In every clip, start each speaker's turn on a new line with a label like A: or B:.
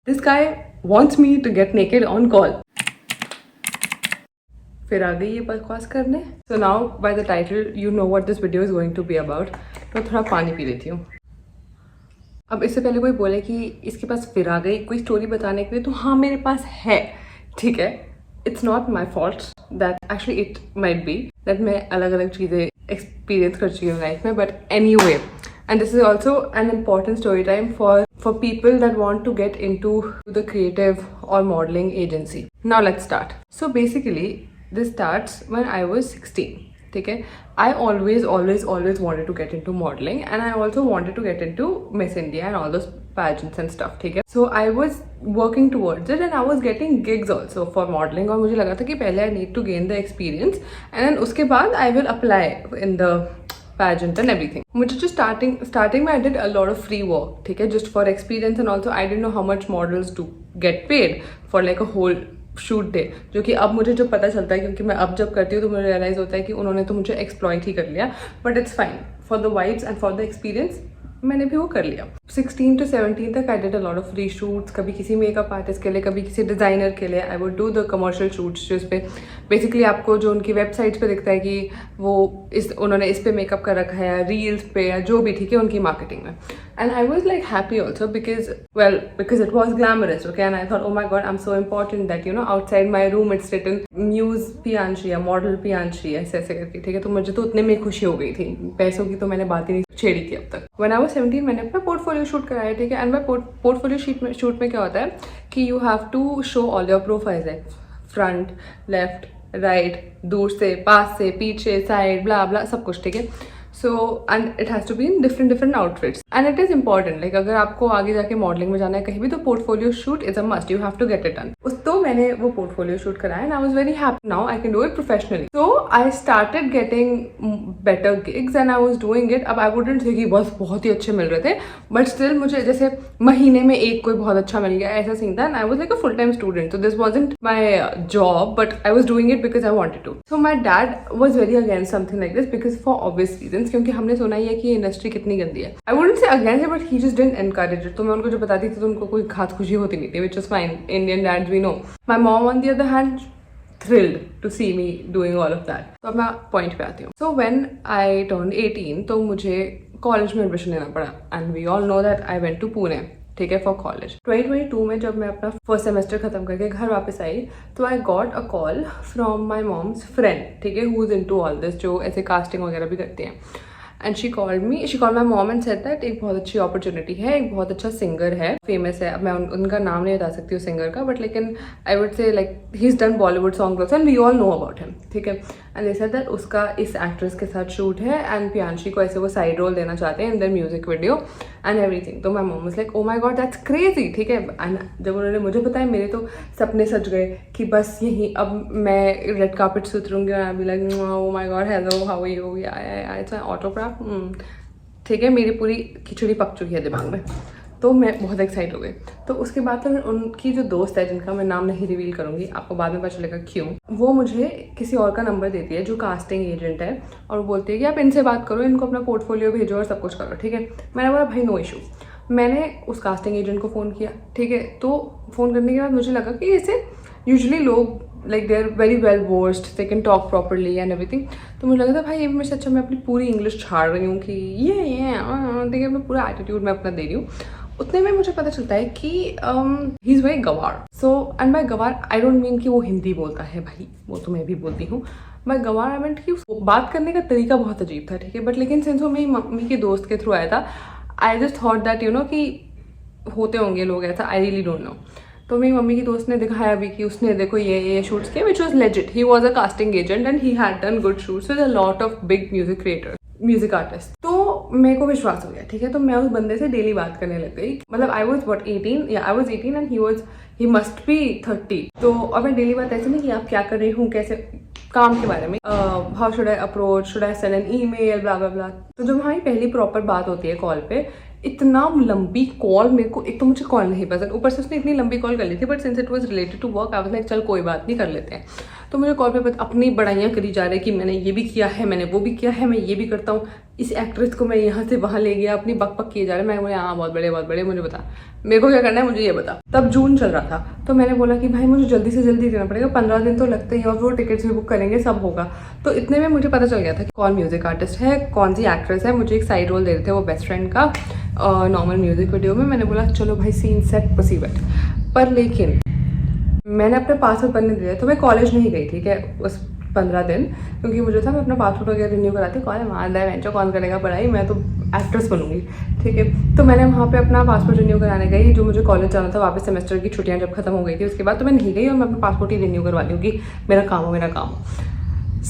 A: This guy wants me to get naked on call. फिर आ गई ये बकवास करने. So now by the title you know what this video is going to be about. तो थोड़ा पानी पी लेती हूँ. अब इससे पहले कोई बोले कि इसके पास फिर आ गई कोई स्टोरी बताने के लिए, तो हाँ मेरे पास है, ठीक है. It's not my fault that actually it might be that मैं अलग अलग चीज़ें एक्सपीरियंस कर चुकी हूँ लाइफ में, but anyway, and this is also an important story time for people that want to get into the creative or modeling agency. Now let's start. So basically this starts when I was 16. ठीक है. I always wanted to get into modeling, and I also wanted to get into Miss India and all those pageants and stuff. ठीक है. So I was working towards it and I was getting gigs also for modeling, और मुझे लगा था कि पहले I need to gain the experience and then उसके बाद I will apply in the pageant and everything. मुझे जो starting में I did a lot of free work, ठीक है, just for experience, and also I didn't know how much models do get paid for like a whole shoot day, जो कि अब मुझे जो पता चलता है, क्योंकि मैं अब जब करती हूँ तो मुझे रियलाइज़ होता है कि उन्होंने तो मुझे एक्सप्लॉइट ही कर लिया, but it's fine for the vibes and for the experience. मैंने भी वो कर लिया. 16 to 17 तक I did a lot of free shoots, कभी किसी मेकअप आर्टिस्ट के लिए, कभी किसी डिज़ाइनर के लिए. I would do the commercial shoots जिस पे बेसिकली आपको जो उनकी वेबसाइट्स पे दिखता है कि वो उन्होंने इस पे मेकअप कर रखा है, रील्स पे या जो भी, ठीक है, उनकी मार्केटिंग में. And I was like happy also because it was glamorous, okay, and I thought, oh my god, I'm so important that, you know, outside my room it's written Muse Pianchi या Model Pianchi ऐसे करके, ठीक है. तो मुझे तो उतने में खुशी हो गई थी. पैसों की तो मैंने बात ही नहीं छेड़ी थी अब तक. When I was 17 मैंने अपना पोर्टफोलियो शूट कराया, ठीक है. एंड पोर्टफोलियो शूट में क्या होता है कि you have to show all your profiles, like front, left, right, दूर से, पास से, पीछे, साइड, ब्ला ब्ला, सब कुछ, ठीक है. So and it has to be in different outfits, and it is important, like अगर आपको आगे जाके मॉडलिंग में जाना है कहीं भी, तो portfolio shoot is a must, you have to get it done. तो मैंने वो पोर्टफोलियो शूट कराया and I was very happy. Now I can do it professionally. So I started getting better gigs and I was doing it. अब I wouldn't say कि बस बहुत ही अच्छे मिल रहे थे, बट स्टिल मुझे जैसे महीने में एक कोई बहुत अच्छा मिल गया ऐसा सीन था. And I was like a full time student, so this wasn't my job, but I was doing it because I wanted to. So my dad was very against something like this because for obvious reasons, क्योंकि हमने सुना ही है कि ये industry कितनी गंदी है. I wouldn't say against, but he just didn't encourage it. तो मैं उनको जो बताती थी तो उनको कोई खास खुशी होती नहीं थी, which is fine. Indian dads we know. My mom on the other hand thrilled to see me doing all of that. तो अब मैं पॉइंट पे आती हूँ. So when I turned 18 तो मुझे कॉलेज में एडमिशन लेना पड़ा, and we all know that I went to Pune, ठीक है, फॉर कॉलेज. 2022 में जब मैं अपना फर्स्ट सेमेस्टर खत्म करके घर वापस आई, तो I got a call from my mom's friend, ठीक है, who is into all this, जो ऐसे कास्टिंग वगैरह भी करते हैं. And she called my mom and said that एक बहुत अच्छी अपॉर्चुनिटी है, एक बहुत अच्छा सिंगर है, फेमस है. अब मैं उनका नाम नहीं बता सकती हूँ सिंगर का, बट लेकिन I would say like he is done Bollywood song also and we all know about him, ठीक है. एंड दे सेड दैट उसका इस एक्ट्रेस के साथ शूट है एंड पियांशी को ऐसे वो साइड रोल देना चाहते हैं in their music video and everything. तो my mom was like, oh my god that's crazy, ठीक है. एंड जब उन्होंने मुझे बताया, मेरे तो सपने सज गए कि बस यही अब मैं रेड कार्पेट से उतरूंगी और I be like, oh my god, hello, how are you, it's my autograph, ठीक है. मेरी पूरी खिचड़ी पक चुकी है दिमाग में, तो मैं बहुत एक्साइट हो गई. तो उसके बाद तो उनकी जो दोस्त है, जिनका मैं नाम नहीं रिवील करूँगी, आपको बाद में पता चलेगा क्यों, वो मुझे किसी और का नंबर देती है जो कास्टिंग एजेंट है, और वो बोलती है कि आप इनसे बात करो, इनको अपना पोर्टफोलियो भेजो और सब कुछ करो, ठीक है. मैंने बोला भाई नो इशू. मैंने उस कास्टिंग एजेंट को फ़ोन किया, ठीक है. तो फ़ोन करने के बाद मुझे लगा कि ऐसे यूजुअली लोग like they are very well versed, they can talk properly and everything. तो मुझे लगा था भाई ये भी मेरे से अच्छा मैं अपनी पूरी इंग्लिश छाड़ रही हूँ कि ये देखिए मैं पूरा एटीट्यूड मैं अपना दे रही हूँ. उतने में मुझे पता चलता है कि ही इज़ वेरी गवार. सो एंड बाय गवार आई डोंट मीन कि वो हिंदी बोलता है, भाई वो तो मैं भी बोलती हूँ. बाय गवार आई मीन कि बात करने का तरीका बहुत अजीब था, ठीक है. बट लेकिन सिंस वो मेरी मम्मी के दोस्त के थ्रू आया था, I just thought that you know कि होते होंगे लोग ऐसा, आई रियली डोंट नो. तो मेरी मम्मी की दोस्त ने दिखाया भी कि उसने देखो ये शूट्स किए, which was legit. He was a casting agent and he had done good shoots with a lot of big music artist. तो मेरे को विश्वास हो गया, ठीक है. तो मैं उस बंदे से डेली बात करने लग गई. मतलब I was 18 and he must be 30. तो और मैं डेली बात ऐसे नहीं कि आप क्या कर रही हूँ, कैसे काम के बारे में, how should I approach, should I send an email, blah blah blah. तो जब हमारी पहली प्रॉपर बात होती है कॉल पे, इतना लंबी कॉल, मेरे को एक तो मुझे कॉल नहीं पसंद, ऊपर से उसने इतनी लंबी कॉल कर ली थी, but since it was related to work I was like चल कोई बात नहीं, कर लेते हैं. तो मुझे कॉल पे अपनी बड़ाइयाँ करी जा रहे कि मैंने ये भी किया है, मैंने वो भी किया है, मैं ये भी करता हूँ, इस एक्ट्रेस को मैं यहाँ से वहाँ ले गया, अपनी बक किए जा रहे। मैं बोले हाँ बहुत बड़े, मुझे बता मेरे को क्या करना है, मुझे ये बता। तब जून चल रहा था, तो मैंने बोला कि भाई मुझे जल्दी से जल्दी देना पड़ेगा, 15 दिन तो लगते ही, और वो टिकट्स भी बुक करेंगे, सब होगा। तो इतने में मुझे पता चल गया था कि कौन म्यूजिक आर्टिस्ट है, कौन सी एक्ट्रेस है। मुझे एक साइड रोल दे रहे थे वो बेस्ट फ्रेंड का नॉर्मल म्यूजिक वीडियो में। मैंने बोला चलो भाई सीन सेट प्रोसीड। पर लेकिन मैंने अपने पासपोर्ट बनने दिया, तो मैं कॉलेज नहीं गई, ठीक है, उस 15 दिन, क्योंकि मुझे था मैं अपना पासपोर्ट वगैरह रिन्यू कराती, कौन करेगा पढ़ाई, मैं तो एक्ट्रेस बनूंगी, ठीक है। तो मैंने वहाँ पे अपना पासपोर्ट रिन्यू कराने गई, जो मुझे कॉलेज जाना था वापस, सेमेस्टर की छुट्टियाँ जब खत्म हो गई थी उसके बाद, तो मैं नहीं गई और मैं अपना पासपोर्ट ही रिन्यू करवा ली, क्योंकि मेरा काम।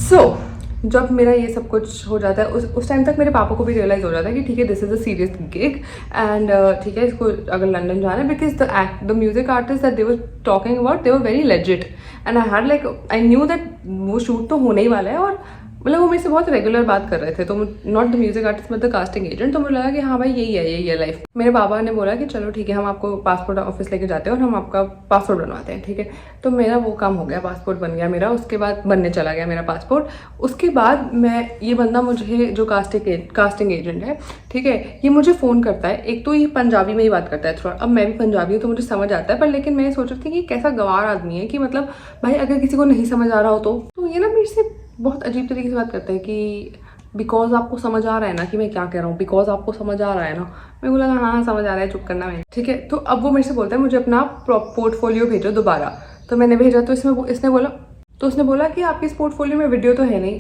A: सो जब मेरा ये सब कुछ हो जाता है, उस टाइम तक मेरे पापा को भी रियलाइज़ हो जाता है कि ठीक है this is a serious gig and ठीक है, इसको अगर लंदन जाना है, because the music artist that they were talking about they were very legit and I had like I knew that वो शूट तो होने ही वाला है, और मतलब वो मेरे से बहुत रेगुलर बात कर रहे थे, तो not the music artist but the casting agent. तो मुझे लगा कि हाँ भाई यही है लाइफ। मेरे बाबा ने बोला कि चलो ठीक है, हम आपको पासपोर्ट ऑफिस लेके जाते हैं और हम आपका पासपोर्ट बनवाते हैं, ठीक है। तो मेरा वो काम हो गया, पासपोर्ट बन गया मेरा, उसके बाद बनने चला गया मेरा पासपोर्ट। उसके बाद मैं ये बंदा मुझे जो कास्टिंग एजेंट है, ठीक है, ये मुझे फ़ोन करता है। एक तो ये पंजाबी में ही बात करता है थोड़ा, अब मैं भी पंजाबी हूँ तो मुझे समझ आता है, पर लेकिन मैं ये सोच रही थी कि कैसा गंवार आदमी है कि मतलब भाई अगर किसी को नहीं समझ आ रहा हो तो ये ना मेरे से बहुत अजीब तरीके से बात करते हैं कि बिकॉज आपको समझ आ रहा है ना कि मैं क्या कह रहा हूँ, बिकॉज आपको समझ आ रहा है ना। मेरे को लगा हाँ समझ आ रहा है, चुप करना मैंने, ठीक है। तो अब वो मेरे से बोलता है मुझे अपना पोर्टफोलियो भेजो दोबारा। तो मैंने भेजा, तो उसने बोला कि आपके इस पोर्टफोलियो में वीडियो तो है नहीं।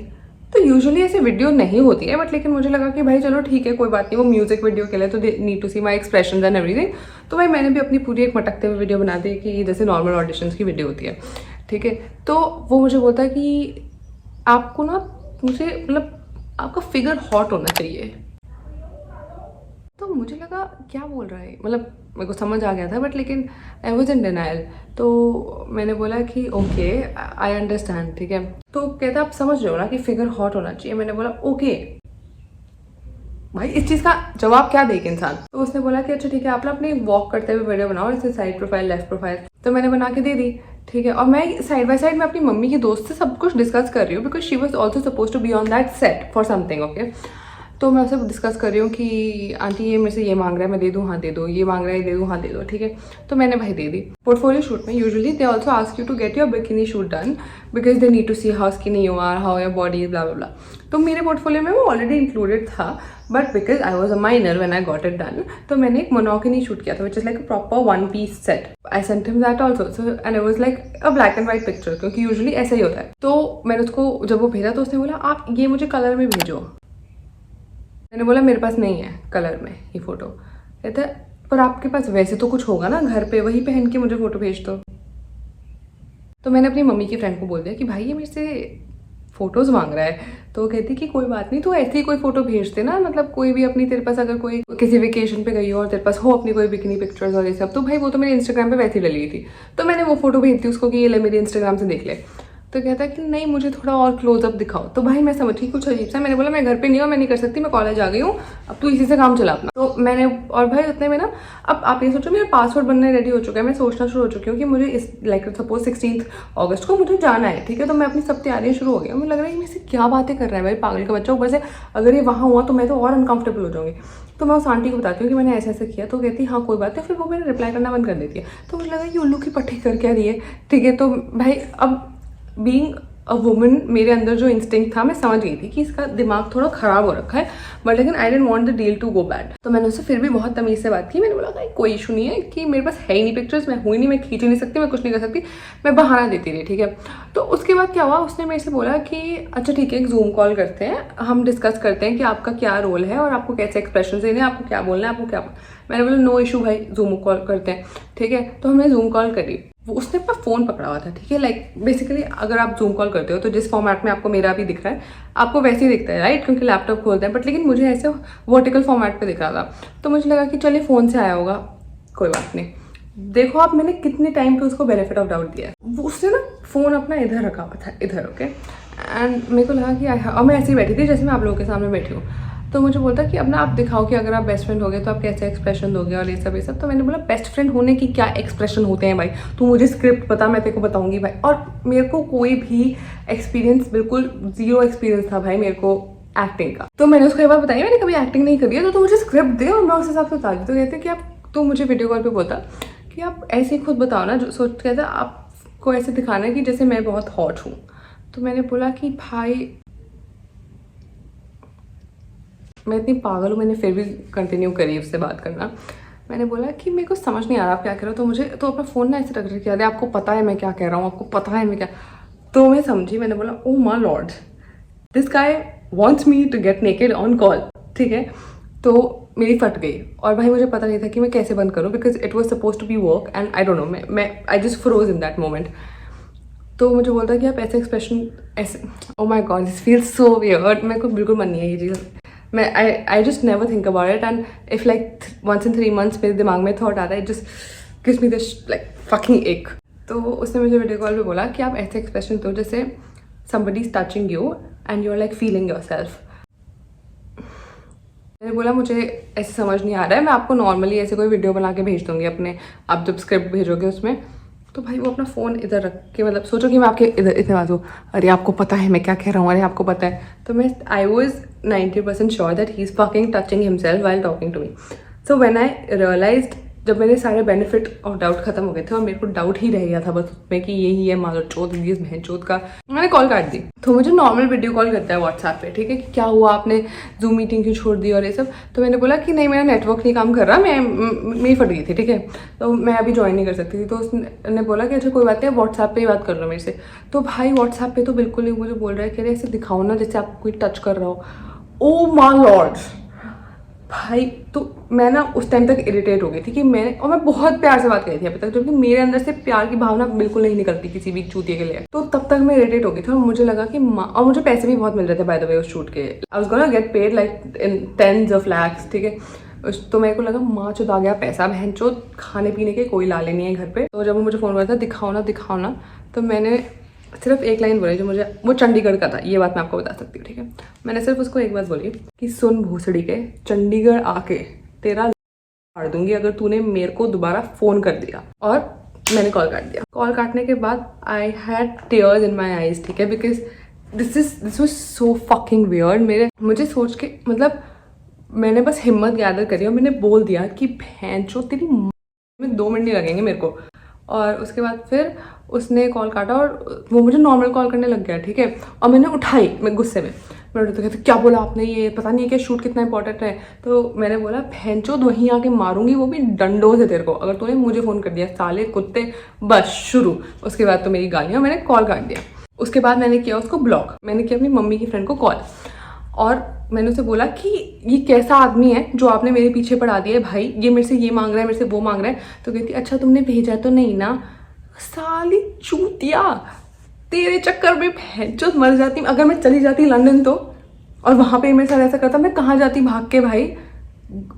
A: तो यूजुअली ऐसे वीडियो नहीं होती है, बट लेकिन मुझे लगा कि भाई चलो ठीक है कोई बात नहीं, वो म्यूजिक वीडियो के लिए तो need to see my expression and everything. तो भाई मैंने भी अपनी पूरी एक मटकते हुए वीडियो बना दी कि जैसे नॉर्मल ऑडिशंस की वीडियो होती है, ठीक है। तो वो मुझे बोलता है कि आपको ना मुझे मतलब आपका फिगर हॉट होना चाहिए। तो मुझे लगा क्या बोल रहा है, मतलब मेरे को समझ आ गया था, बट लेकिन आई वॉज इन डिनाइल। तो मैंने बोला कि ओके आई अंडरस्टैंड, ठीक है। तो कहता आप समझ रहे हो ना कि फिगर हॉट होना चाहिए। मैंने बोला ओके भाई इस चीज़ का जवाब क्या दे इंसान। तो उसने बोला कि अच्छा ठीक है, आप ना अपनी वॉक करते हुए वीडियो बनाओ, इसे साइड प्रोफाइल लेफ्ट प्रोफाइल। तो मैंने बना के दे दी, ठीक है। और मैं साइड बाय साइड में अपनी मम्मी की दोस्त से सब कुछ डिस्कस कर रही हूँ, because she was also suppose to be on that set for something, okay. तो मैं उससे डिस्कस कर रही हूँ कि आंटी ये मेरे से ये मांग रहा है, मैं दे दूँ, हाँ दे दो, ये मांग रहा है, दे दूँ, हाँ दे दो, ठीक है। तो मैंने भाई दे दी। पोर्टफोलियो शूट में usually they also ask you to get your bikini shoot done, because they need to see how skinny you are, how your body is, blah blah blah. तो मेरे पोर्टफोलियो में वो ऑलरेडी इंक्लूडेड था, but because I was a minor when I got it done, तो मैंने एक monokini shoot किया था, which is like a proper one piece set. I sent him that also, so and it was like a black and white picture, क्योंकि usually ऐसा ही होता है। तो मैंने उसको जब वो भेजा तो उसने बोला आप ये मुझे कलर में भेजो। मैंने बोला मेरे पास नहीं है कलर में ये फोटो। कहता है पर आपके पास वैसे तो कुछ होगा ना घर पे, वही पहन के मुझे फोटो भेज दो। तो मैंने अपनी मम्मी की फ्रेंड को बोल दिया कि भाई ये मेरे से फोटोज मांग रहा है। तो वो कहती कि कोई बात नहीं, तो ऐसे ही कोई फोटो भेज देना, मतलब कोई भी अपनी, तेरे पास अगर कोई किसी वेकेशन पे गई हो और तेरे पास हो अपनी कोई बिकनी पिक्चर्स और ये सब। तो भाई वो तो मेरे इंस्टाग्राम पे वैसे ही डली थी, तो मैंने वो फोटो भेज दी उसको कि ये ले मेरे इंस्टाग्राम से देख ले। तो कहता है कि नहीं मुझे थोड़ा और क्लोजअप दिखाओ। तो भाई मैं समझी कुछ अजीब सा। मैंने बोला मैं घर पे नहीं हूँ, मैं नहीं कर सकती, मैं कॉलेज आ गई हूँ, अब तू इसी से काम चला अपना। तो मैंने, और भाई उतने में ना, अब आप ये सोचो मेरा पासपोर्ट बनने रेडी हो चुका है, मैं सोचना शुरू हो चुकी हूँ कि मुझे इस लाइक सपोज 16 अगस्त को मुझे जाना है, ठीक है। तो मैं अपनी सब तैयारियाँ शुरू हो गई, मुझे लग रहा है मेरे से क्या बातें कर रहा है भाई, पागल का बच्चा। ऊपर से अगर ये वहाँ हुआ तो मैं तो और अनकंफर्टेबल हो जाऊँगी। तो मैं उस आंटी को बताती हूँ कि मैंने ऐसे ऐसे किया, तो कहती हाँ कोई बात है, फिर वो मैंने रिप्लाई करना बंद कर देती है। तो मुझे लगा कि उल्लू की पट्टी कर क्या रही है, ठीक है। तो भाई अब बीइंग अ वुमन, मेरे अंदर जो इंस्टिंक्ट था, मैं समझ गई थी कि इसका दिमाग थोड़ा खराब हो रखा है, बट लेकिन I don't want the deal to go bad. तो मैंने उससे फिर भी बहुत तमीज़ से बात की। मैंने बोला भाई कोई इशू नहीं है कि मेरे पास है ही नहीं पिक्चर्स, मैं हुई नहीं, मैं खींच ही नहीं सकती, मैं कुछ नहीं कर सकती, मैं बहाना देती रही, ठीक है। तो उसके बाद क्या हुआ, उसने मेरे से बोला कि अच्छा ठीक है एक जूम कॉल करते हैं, हम डिस्कस करते हैं कि आपका क्या रोल है और आपको कैसे एक्सप्रेशन देने हैं, आपको क्या बोलना है, आपको क्या। मैंने बोला नो इशू भाई, जूम कॉल करते हैं, ठीक है। तो हमने जूम कॉल करी, वो उसने अपना फ़ोन पकड़ा हुआ था, ठीक है। लाइक बेसिकली अगर आप जूम कॉल करते हो तो जिस फॉर्मेट में आपको मेरा भी दिख रहा है आपको वैसे ही दिखता है, राइट, क्योंकि लैपटॉप खोलते हैं, बट लेकिन मुझे ऐसे वर्टिकल फॉर्मेट पे दिख रहा था। तो मुझे लगा कि चलिए फ़ोन से आया होगा, कोई बात नहीं। देखो आप मैंने कितने टाइम पे उसको बेनिफिट ऑफ डाउट दिया है। उसने ना फ़ोन अपना इधर रखा हुआ था, इधर, ओके। एंड मेरे को लगा कि और मैं ऐसे ही बैठी थी जैसे मैं आप लोगों के सामने बैठी हूँ। तो मुझे बोलता कि अब ना आप दिखाओ कि अगर आप बेस्ट फ्रेंड हो गए तो आप कैसे एक्सप्रेशन दोगे और ये सब। तो मैंने बोला बेस्ट फ्रेंड होने की क्या एक्सप्रेशन होते हैं भाई, तू मुझे स्क्रिप्ट बता, मैं तेरे को बताऊंगी भाई। और मेरे को कोई भी एक्सपीरियंस, बिल्कुल जीरो एक्सपीरियंस था भाई मेरे को एक्टिंग का। तो मैंने उसको एक बार बताया मैंने कभी एक्टिंग नहीं करी है, तो मुझे स्क्रिप्ट दे और मैं उस हिसाब से बता दी। तो कहते कि आप, तो मुझे वीडियो कॉल पे बोलता कि आप ऐसे ही खुद बताओ ना, जो सोच कहता आपको ऐसे दिखाना है कि जैसे मैं बहुत हॉट हूँ। तो मैंने बोला कि भाई मैं इतनी पागल हूँ, मैंने फिर भी कंटिन्यू करी उससे बात करना। मैंने बोला कि मेरे को समझ नहीं आ रहा आप क्या कह रहे हो, तो मुझे तो अपना फ़ोन ना ऐसे रख रहे अरे आपको पता है मैं क्या कह रहा हूँ, आपको पता है मैं क्या। तो मैं समझी, मैंने बोला oh my lord, this guy wants me to get naked on call, ठीक है। तो मेरी फट गई और भाई मुझे पता नहीं था कि मैं कैसे बंद करूँ, because it was suppose to be work and I don't know, मैं I just froze in that moment. तो मुझे बोलता कि आप ऐसे एक्सप्रेशन ऐसे, oh my god this feels so weird, मेरे को बिल्कुल मन नहीं है ये चीज़। मैं I just never think about it and if like once in 3 months मेरे दिमाग में थॉट आता है, it just gives me this like fucking एक। तो उसने मुझे वीडियो कॉल पे बोला कि आप ऐसे एक्सप्रेशन दो जैसे somebody is touching you and you're like feeling yourself। मैंने बोला मुझे ऐसे समझ नहीं आ रहा है, मैं आपको नॉर्मली ऐसे कोई वीडियो बना के भेज दूंगी अपने, आप जब स्क्रिप्ट भेजोगे उसमें। तो भाई वो अपना फ़ोन इधर रख के, मतलब सोचो कि मैं आपके इधर इतने बात हूँ, अरे आपको पता है मैं क्या कह रहा हूँ, अरे आपको पता है। तो मैं I was 90% sure that he is fucking touching himself while talking to me. So when I realised, जब मेरे सारे बेनिफिट ऑफ डाउट खत्म हो गए थे और मेरे को डाउट ही रह गया था बस उसमें कि यही है मादर चौथ इस बहन चौथ का, मैंने कॉल काट दी। तो मुझे नॉर्मल वीडियो कॉल करता है व्हाट्सएप पे, ठीक है, कि क्या हुआ आपने जूम मीटिंग क्यों छोड़ दी और ये सब। तो मैंने बोला कि नहीं मेरा नेटवर्क नहीं काम कर रहा, मेरी फट गई थी, ठीक है, तो मैं अभी ज्वाइन नहीं कर सकती थी। तो उसने बोला कि अच्छा कोई बात नहीं, व्हाट्सएप पे ही बात कर लो मेरे से। तो भाई व्हाट्सएप पे तो बिल्कुल नहीं, मुझे बोल रहा है कि अरे ऐसे दिखाओ ना जैसे आपको कोई टच कर रहा हो। ओ माय लॉर्ड भाई, तो मैं ना उस टाइम तक इरिटेट हो गई थी कि मैं बहुत प्यार से बात करी थी अभी तक, क्योंकि मेरे अंदर से प्यार की भावना बिल्कुल नहीं निकलती किसी भी चूतिए के लिए। तो तब तक मैं इरिटेट हो गई थी और मुझे लगा कि और मुझे पैसे भी बहुत मिल रहे थे बाय द वे उस शूट के। I was gonna get paid like in terms of lakhs, ठीक है। तो मेरे को लगा माँ चुद आ गया पैसा, बहन चोद खाने पीने के कोई लाले नहीं है घर पे। तो जब वो मुझे फ़ोन करता दिखाओ ना, तो मैंने सिर्फ एक लाइन बोली जो मुझे, वो चंडीगढ़ का था, ये बात मैं आपको बता सकती हूँ, ठीक है। मैंने सिर्फ उसको एक बात बोली कि सुन भूसड़ी के, चंडीगढ़ आके तेरा फाड़ दूंगी अगर तूने मेरे को दोबारा फ़ोन कर दिया। और मैंने कॉल काट दिया। कॉल काटने के बाद I had tears in my eyes, ठीक है, because this was so fucking weird. मुझे सोच के, मतलब मैंने बस हिम्मत गैदर करी और मैंने बोल दिया कि भैंचो तेरी में 2 मिनट नहीं लगेंगे मेरे को। और उसके बाद फिर उसने कॉल काटा और वो मुझे नॉर्मल कॉल करने लग गया, ठीक है। और मैंने उठाई, मैं गुस्से में, मैंने तो कहते क्या बोला आपने, ये पता नहीं है कि शूट कितना इंपॉर्टेंट है। तो मैंने बोला भैंचोद वहीं आके मारूंगी, वो भी डंडों से तेरे को, अगर तूने मुझे फ़ोन कर दिया साले कुत्ते, बस शुरू। उसके बाद तो मेरी गालियाँ, मैंने कॉल काट दिया। उसके बाद मैंने किया उसको ब्लॉक, मैंने किया अपनी मम्मी की फ्रेंड को कॉल और मैंने उसे बोला कि ये कैसा आदमी है जो आपने मेरे पीछे पड़ा दिया है भाई, ये मेरे से ये मांग रहा है, मेरे से वो मांग रहा है। तो कहती अच्छा तुमने भेजा तो नहीं ना, साली चूतिया, तेरे चक्कर में भैंचोद मर जाती। अगर मैं चली जाती लंदन तो, और वहाँ पे मेरे साथ ऐसा करता, मैं कहाँ जाती भाग के भाई।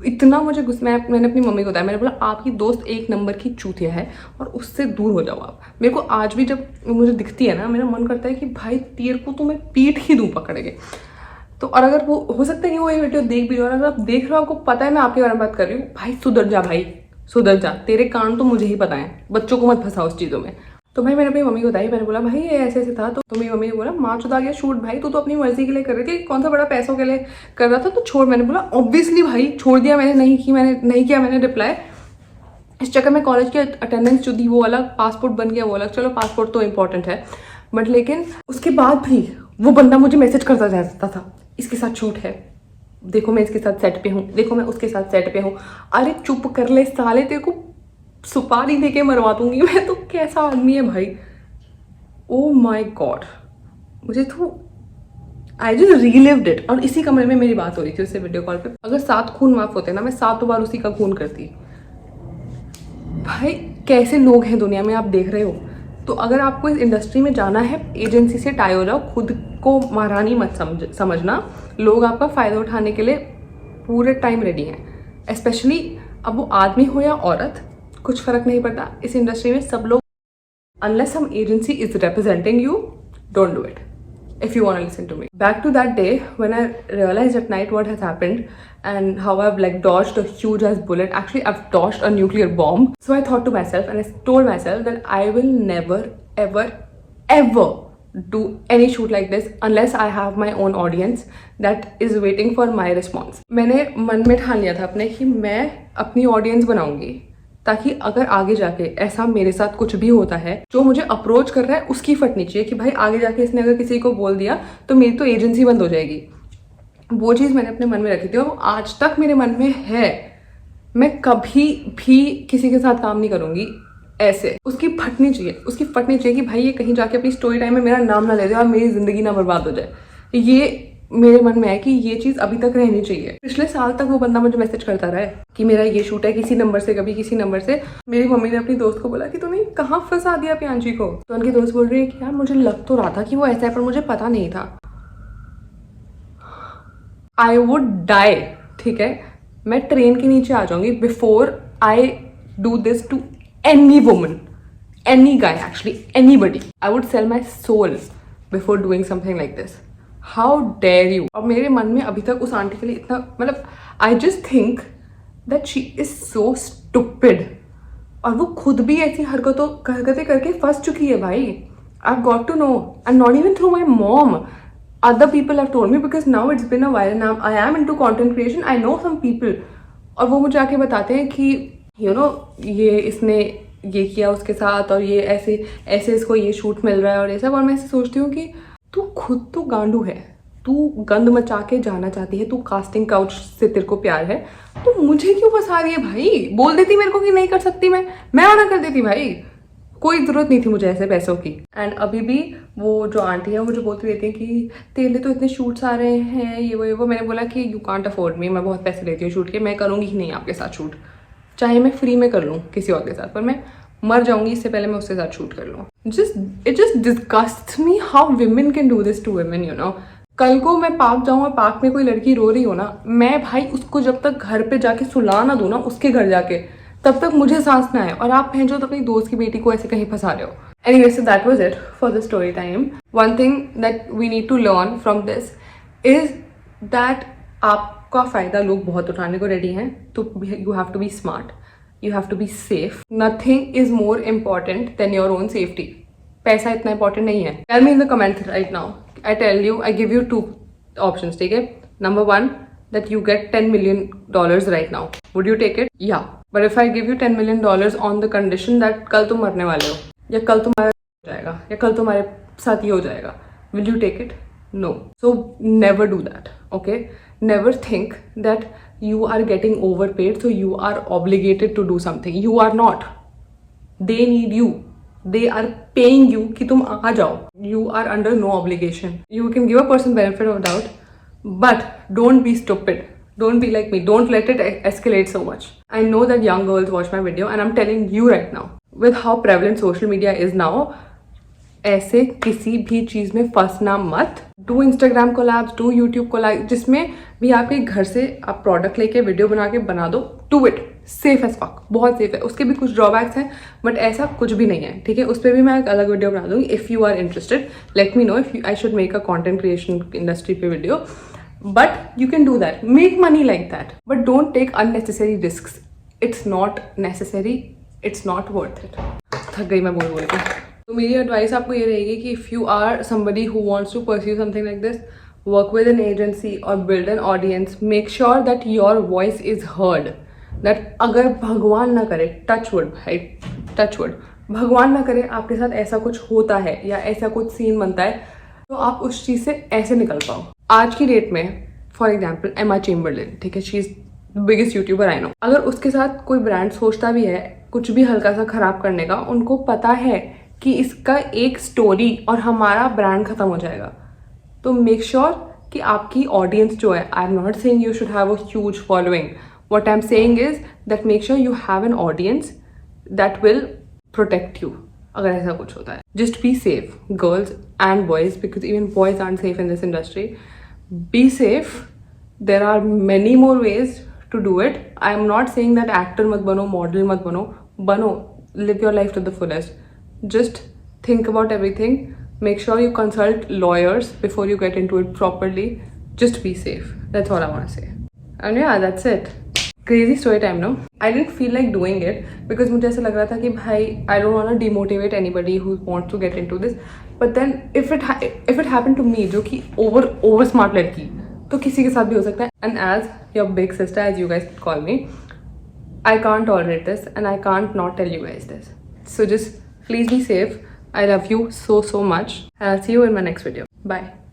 A: इतना मुझे गुस्सा, मैंने अपनी मम्मी को बताया, मैंने बोला आपकी दोस्त 1 नंबर की चूतिया है और उससे दूर हो जाओ आप। मेरे को आज भी जब मुझे दिखती है ना, मेरा मन करता है कि भाई तेरे को तो मैं पीठ ही दूँ पकड़ के। तो और अगर वो हो सकता है कि वो ये वीडियो देख भी रहे हो, और अगर आप देख रहे हो, आपको पता है मैं आपके बारे में बात कर रही हूँ, भाई सुधर जा भाई, सुधर जा, तेरे कान तो मुझे ही पता है, बच्चों को मत फंसाओ उस चीज़ों में। तो भाई मैंने अपनी मम्मी को बताई, मैंने बोला भाई ये ऐसे ऐसे था। तो मेरी मम्मी ने बोला माँ चुदा गया शूट भाई, तू तो अपनी मर्जी के लिए कर रही थी, कौन सा बड़ा पैसों के लिए कर रहा था, तो छोड़। मैंने बोला ऑब्वियसली भाई छोड़ दिया, मैंने नहीं किया मैंने रिप्लाई। इस चक्कर में कॉलेज की अटेंडेंस जो थी वो अलग, पासपोर्ट बन गया वो अलग। चलो पासपोर्ट तो इंपॉर्टेंट है, बट लेकिन उसके बाद भी वो बंदा मुझे मैसेज करता रहता था, इसके साथ शूट है, देखो मैं इसके साथ सेट पे हूँ, देखो मैं उसके साथ सेट पे हूँ। अरे चुप कर ले साले, तेरे को सुपारी दे के मरवा दूंगी मैं। तो कैसा आदमी है भाई, ओ माय गॉड। मुझे तो आई जस्ट रीलिव्ड इट। और इसी कमरे में मेरी बात हो रही थी उससे वीडियो कॉल पे। अगर 7 खून माफ होते ना, मैं 7 बार उसी का खून करती। भाई कैसे लोग हैं दुनिया में, आप देख रहे हो। तो अगर आपको इस इंडस्ट्री में जाना है, एजेंसी से टाई हो जाओ, खुद को महारानी मत समझना। लोग आपका फ़ायदा उठाने के लिए पूरे टाइम रेडी हैं, स्पेशली अब वो आदमी हो या औरत, कुछ फ़र्क नहीं पड़ता। इस इंडस्ट्री में सब लोग, unless some agency is representing you, don't do it. if you want to listen to me. Back to that day when I realized at night what has happened and how I've like dodged a huge ass bullet. Actually, I've dodged a nuclear bomb. So I thought to myself and I told myself that I will never ever do any shoot like this unless I have my own audience that is waiting for my response. मैंने मन में ठान लिया था अपने कि मैं अपनी ऑडियंस बनाऊंगी ताकि अगर आगे जाके ऐसा मेरे साथ कुछ भी होता है, जो मुझे अप्रोच कर रहा है उसकी फटनी चाहिए कि भाई आगे जाके इसने अगर किसी को बोल दिया तो मेरी तो एजेंसी बंद हो जाएगी। वो चीज़ मैंने अपने मन में रखी थी और वो आज तक मेरे मन में है। मैं कभी भी किसी के साथ काम नहीं करूँगी ऐसे। उसकी फटनी चाहिए कि भाई ये कहीं जाके अपनी स्टोरी टाइम में मेरा नाम ना ले दे और मेरी ज़िंदगी ना बर्बाद हो जाए। ये मेरे मन में है कि ये चीज़ अभी तक रहनी चाहिए। पिछले साल तक वो बंदा मुझे मैसेज करता रहा है कि मेरा ये शूट है किसी नंबर से, कभी किसी नंबर से। मेरी मम्मी ने अपनी दोस्त को बोला कि तूने कहाँ फंसा दिया प्रियांशी को। तो उनकी दोस्त बोल रही है कि यार मुझे लग तो रहा था कि वो ऐसा है पर मुझे पता नहीं था। आई वुड डाई, ठीक है, मैं ट्रेन के नीचे आ जाऊंगी before I do this to any woman, any guy, actually anybody. I would sell my soul before doing something like this. How dare you. और मेरे मन में अभी तक उस आंटी के लिए इतना, मतलब I just think that she is so stupid. और वो खुद भी ऐसी हरकतें करके फंस चुकी है भाई। I got to know and not even through my mom, other people have told me because now it's been a viral, now I am into content creation, I know some people. और वो मुझे आके बताते हैं कि you know ये इसने ये किया उसके साथ और ये ऐसे ऐसे इसको ये शूट मिल रहा है और ये सब। और मैं ऐसे सोचती हूँ कि तू खुद तो गांडू है, तू गंद मचा के जाना चाहती है, तू कास्टिंग काउच से तेरे को प्यार है, तो मुझे क्यों फंसा रही है भाई। बोल देती मेरे को कि नहीं कर सकती, मैं मना कर देती भाई। कोई जरूरत नहीं थी मुझे ऐसे पैसों की। एंड अभी भी वो जो आंटी है वो मुझे बोलती रहती है कि तेरे लिए तो इतने शूट्स आ रहे हैं, ये वो। मैंने बोला कि यू कांट अफोर्ड मी, मैं बहुत पैसे लेती हूँ शूट के, मैं करूँगी ही नहीं आपके साथ शूट, चाहे मैं फ्री में कर लूँ किसी और के साथ, पर मैं मर जाऊंगी इससे पहले मैं उसके साथ शूट कर लूँ। It just disgusts me how women can do this to women, you know. कल को मैं पार्क जाऊँ और पार्क में कोई लड़की रो रही हो ना, मैं भाई उसको जब तक घर पे जाके सुला ना दूँ ना, उसके घर जाके, तब तक मुझे सांस ना आए। और आप पहचो तो अपनी दोस्त की बेटी को ऐसे कहीं फंसा रहे हो। Anyway, so that was it for the story time. One thing that we need to learn from this is that आपका फायदा लोग बहुत उठाने को रेडी हैं, तो you have to be smart, you have to be safe. Nothing is more important than your own safety. पैसा इतना important नहीं है। Tell me in the comments right now. I tell you, I give you two options, ठीक है? Number one, that you get $10 million right now. Would you take it? Yeah. But if I give you $10 million on the condition that कल तुम मरने वाले हो, या कल तुम्हारा हो जाएगा, या कल तुम्हारे साथ ये हो जाएगा, will you take it? No. So never do that. Okay? Never think that you are getting overpaid so you are obligated to do something. You are not. They need you. They are paying you कि तुम आ जाओ. You are under no obligation. You can give a person benefit of doubt, but don't be stupid. Don't be like me. Don't let it escalate so much. I know that young girls watch my video and I'm telling you right now, with how prevalent social media is now, ऐसे किसी भी चीज़ में फंसना मत। Do Instagram collabs, do YouTube collab, जिसमें भी आपके घर से आप प्रोडक्ट लेके वीडियो बना के बना दो, do it. Safe as fuck, बहुत सेफ है। उसके भी कुछ ड्रॉबैक्स हैं बट ऐसा कुछ भी नहीं है, ठीक है? उस पर भी मैं एक अलग वीडियो बना दूंगी। If you are interested, let me know if I should make a content creation industry पे video, but you can do that, make money like that, but don't take unnecessary risk. It's not necessary, it's not worth it. थक गई मैं बोल के। तो मेरी advice आपको ये रहेगी कि if you are somebody who wants to pursue something like this, work with an agency और build an audience, make sure that your voice is heard. That अगर भगवान ना करे, टच वुड भाई, टच वुड, भगवान ना करे आपके साथ ऐसा कुछ होता है या ऐसा कुछ सीन बनता है, तो आप उस चीज़ से ऐसे निकल पाओ। आज की डेट में फॉर एग्जाम्पल एमा चेम्बरलिन, ठीक है, she is the biggest YouTuber I know. अगर उसके साथ कोई ब्रांड सोचता भी है कुछ भी हल्का सा खराब करने का, उनको पता है कि इसका एक स्टोरी और हमारा ब्रांड खत्म हो जाएगा। तो मेक श्योर कि आपकी ऑडियंस जो है, I am not saying you should have a huge following, what I am saying is that make sure you have an audience that will protect you अगर ऐसा कुछ होता है। Just be safe, girls and boys, because even boys are safe in this industry. Be safe, there are many more ways to do it. I am not saying that actor मत बनो, model मत बनो, live your life to the fullest. Just think about everything, Make sure you consult lawyers before you get into it properly. Just be safe. That's all I want to say. And yeah, that's it. Crazy story time, no? I didn't feel like doing it because मुझे ऐसा लग रहा था कि भाई I don't want to demotivate anybody who wants to get into this. But then if it happened to me, जो कि over smart लड़की, तो किसी के साथ भी हो सकता है. And as your big sister, as you guys call me, I can't tolerate this and I can't not tell you guys this. So just please be safe. I love you so much. And I'll see you in my next video. Bye.